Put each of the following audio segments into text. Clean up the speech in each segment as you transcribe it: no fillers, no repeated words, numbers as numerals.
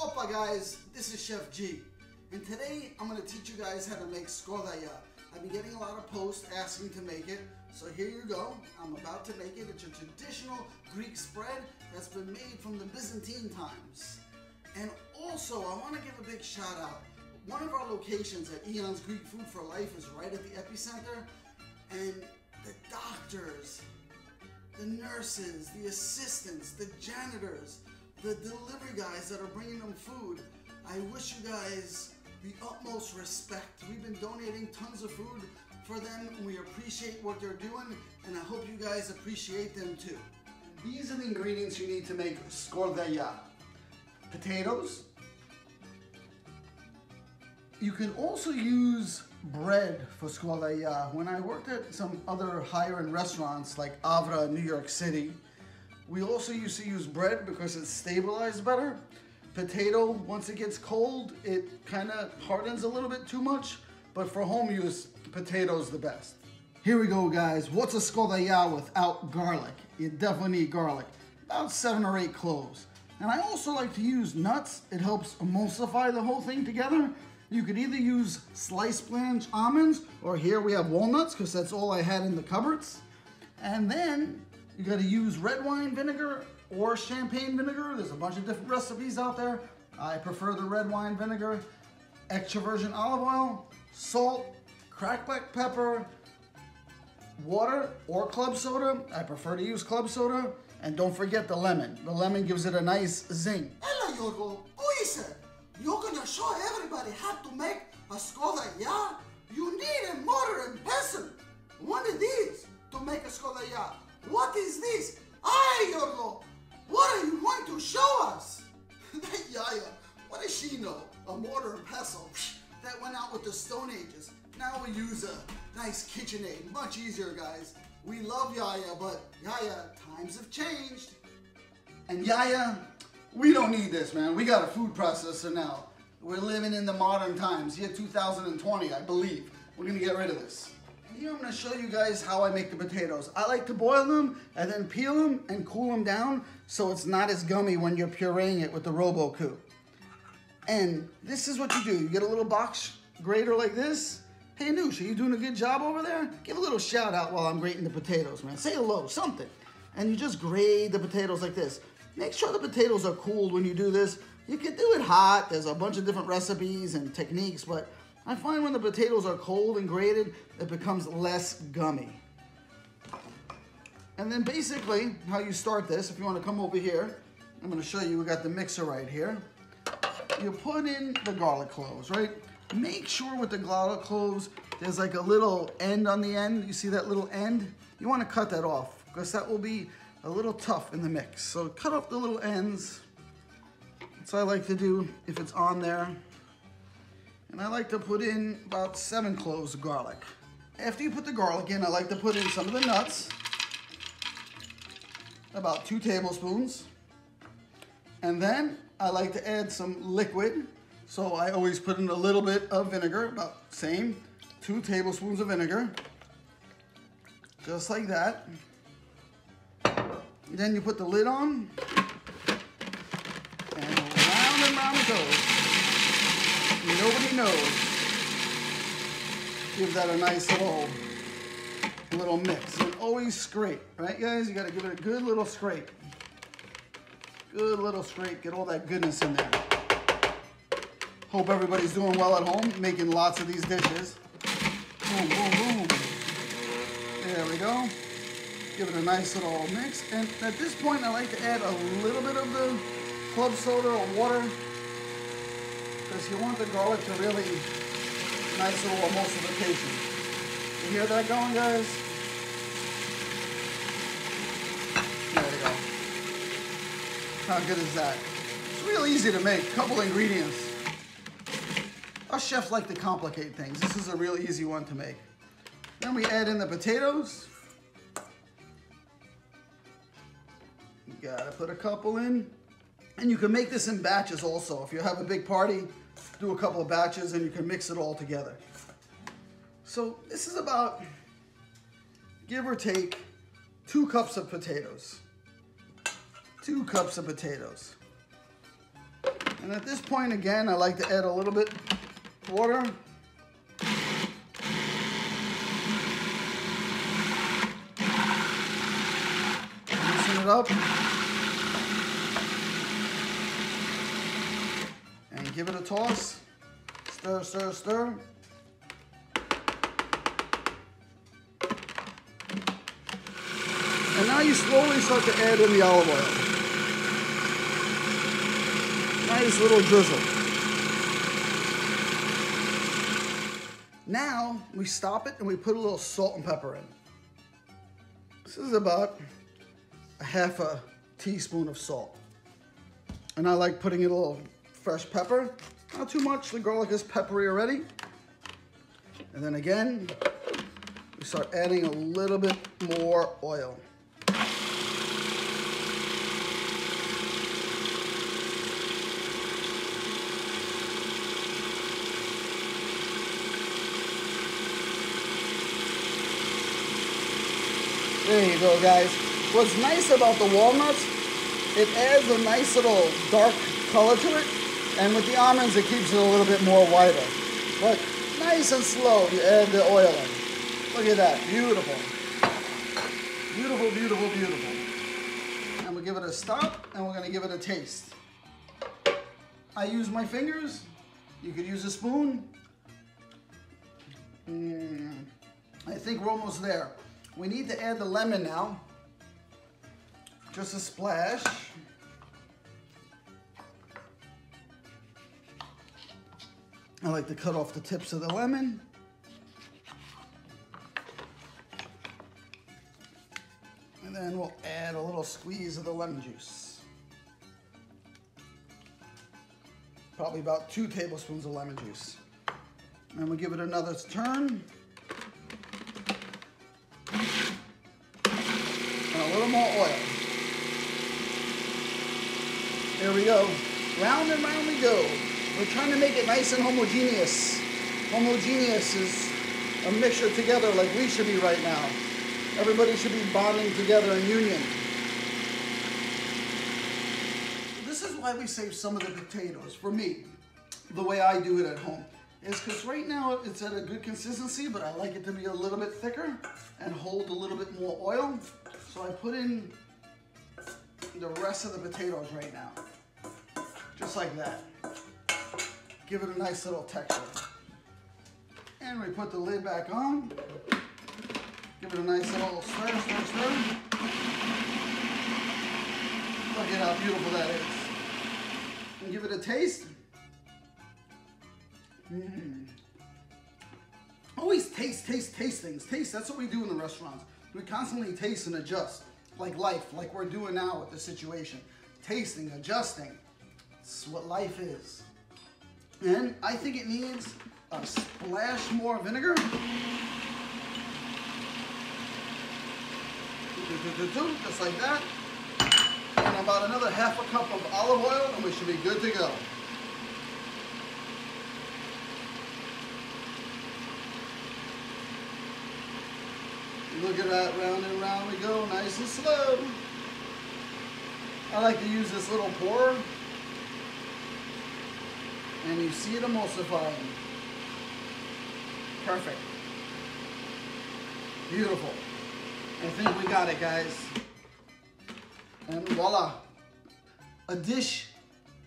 Opa guys, this is Chef G, and today I'm going to teach you guys how to make Skordalia. I've been getting a lot of posts asking to make it, so here you go. I'm about to make it. It's a traditional Greek spread that's been made from the Byzantine times. And also, I want to give a big shout out. One of our locations at Eon's Greek Food for Life is right at the epicenter, and the doctors, the nurses, the assistants, the janitors, the delivery guys that are bringing them food, I wish you guys the utmost respect. We've been donating tons of food for them, and we appreciate what they're doing, and I hope you guys appreciate them too. These are the ingredients you need to make Skordalia. Potatoes. You can also use bread for Skordalia. When I worked at some other higher-end restaurants like Avra in New York City, we also used to use bread because it's stabilized better. Potato, once it gets cold, it kind of hardens a little bit too much, but for home use, potato's the best. Here we go, guys. What's a Skordalia without garlic? You definitely need garlic. About 7 or 8 cloves. And I also like to use nuts. It helps emulsify the whole thing together. You could either use sliced blanched almonds, or here we have walnuts because that's all I had in the cupboards. And then you got to use red wine vinegar or champagne vinegar. There's a bunch of different recipes out there. I prefer the red wine vinegar, extra virgin olive oil, salt, cracked black pepper, water or club soda. I prefer to use club soda. And don't forget the lemon. The lemon gives it a nice zing. Hello, Yorgo. Who is it? You're gonna show everybody how to make a Skordalia? You need a mortar and pestle. One of these to make a Skordalia. What is this? Aye, Yorgo. What are you going to show us? That Yaya, what does she know? A mortar and pestle. That went out with the Stone Ages. Now we use a nice KitchenAid. Much easier, guys. We love Yaya, but Yaya, times have changed. And Yaya, we don't need this, man. We got a food processor now. We're living in the modern times, year 2020, I believe. We're gonna get rid of this. And here I'm gonna show you guys how I make the potatoes. I like to boil them and then peel them and cool them down so it's not as gummy when you're pureeing it with the Robo-Coup. And this is what you do. You get a little box grater like this. Hey, Noosh, are you doing a good job over there? Give a little shout out while I'm grating the potatoes, man. Say hello, something. And you just grate the potatoes like this. Make sure the potatoes are cooled when you do this. You can do it hot. There's a bunch of different recipes and techniques, but I find when the potatoes are cold and grated, it becomes less gummy. And then basically, how you start this, if you want to come over here, I'm going to show you, we got the mixer right here. You put in the garlic cloves, right? Make sure with the garlic cloves, there's like a little end on the end. You see that little end? You want to cut that off because that will be a little tough in the mix. So cut off the little ends. That's what I like to do if it's on there. And I like to put in about 7 cloves of garlic. After you put the garlic in, I like to put in some of the nuts. About 2 tablespoons. And then I like to add some liquid. So I always put in a little bit of vinegar, about same, 2 tablespoons of vinegar. Just like that. Then you put the lid on, and round it goes. Nobody knows. Give that a nice little mix. And always scrape, right guys? You gotta give it a good little scrape. Good little scrape, get all that goodness in there. Hope everybody's doing well at home, making lots of these dishes. Boom, boom, boom. There we go. Give it a nice little mix. And at this point, I like to add a little bit of the club soda or water because you want the garlic to really, nice little emulsification. You hear that going, guys? There you go. How good is that? It's real easy to make, couple ingredients. Us chefs like to complicate things. This is a real easy one to make. Then we add in the potatoes. You gotta put a couple in. And you can make this in batches also. If you have a big party, do a couple of batches and you can mix it all together. So this is about, give or take, 2 cups of potatoes. 2 cups of potatoes. And at this point, again, I like to add a little bit water. Loosen it up. And give it a toss. Stir, stir, stir. And now you slowly start to add in the olive oil. Nice little drizzle. Now we stop it and we put a little salt and pepper in. This is about a half a teaspoon of salt. And I like putting in a little fresh pepper. Not too much, the garlic is peppery already. And then again, we start adding a little bit more oil. There you go, guys. What's nice about the walnuts, it adds a nice little dark color to it, and with the almonds, it keeps it a little bit more whiter. But nice and slow, you add the oil in. Look at that, beautiful. Beautiful, beautiful, beautiful. And we'll give it a stop, and we're gonna give it a taste. I use my fingers. You could use a spoon. I think we're almost there. We need to add the lemon now. Just a splash. I like to cut off the tips of the lemon. And then we'll add a little squeeze of the lemon juice. Probably about 2 tablespoons of lemon juice. And we'll give it another turn. And a little more oil. There we go. Round and round we go. We're trying to make it nice and homogeneous. Homogeneous is a mixture together like we should be right now. Everybody should be bonding together in union. This is why we save some of the potatoes. For me, the way I do it at home is because right now it's at a good consistency, but I like it to be a little bit thicker and hold a little bit more oil. So I put in the rest of the potatoes right now. Just like that. Give it a nice little texture. And we put the lid back on. Give it a nice little stir, stir, stir. Look at how beautiful that is. And give it a taste. Always taste things. Taste, that's what we do in the restaurants. We constantly taste and adjust. Like life, like we're doing now with the situation. Tasting, adjusting. It's what life is. And I think it needs a splash more vinegar. Just like that. And about another half a cup of olive oil and we should be good to go. Look at that, round and round we go, nice and slow. I like to use this little pourer. And you see it emulsifying. Perfect. Beautiful. I think we got it, guys. And voila. A dish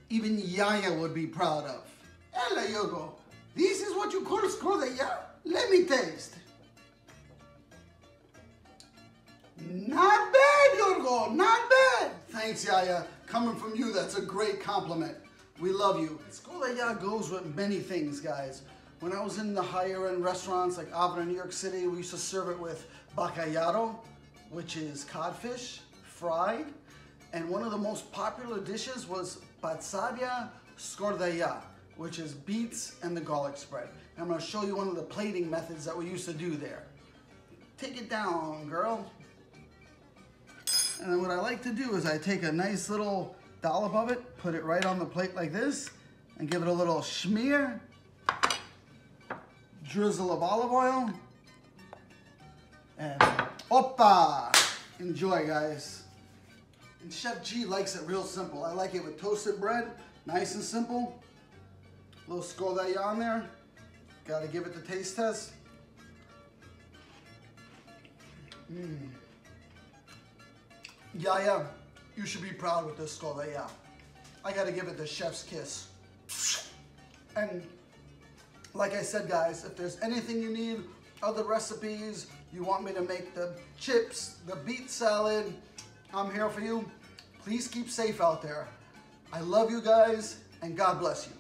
even Yaya would be proud of. Ella, Yogo, this is what you call Skordalia? Let me taste. Not bad, Yorgo, not bad. Thanks, Yaya. Coming from you, that's a great compliment. We love you. Skordalia goes with many things, guys. When I was in the higher end restaurants like Avra, New York City, we used to serve it with bacalhau, which is codfish, fried. And one of the most popular dishes was patsadia Skordalia, which is beets and the garlic spread. And I'm gonna show you one of the plating methods that we used to do there. Take it down, girl. And then what I like to do is I take a nice little dollop of it, put it right on the plate like this, and give it a little schmear, drizzle of olive oil, and oppa! Enjoy, guys. And Chef G likes it real simple. I like it with toasted bread, Nice and simple. A little Skordalia on there. Gotta give it the taste test. Yeah, you should be proud with this Skordalia. I gotta give it the chef's kiss. And like I said, guys, if there's anything you need, other recipes, you want me to make the chips, the beet salad, I'm here for you. Please keep safe out there. I love you guys, and God bless you.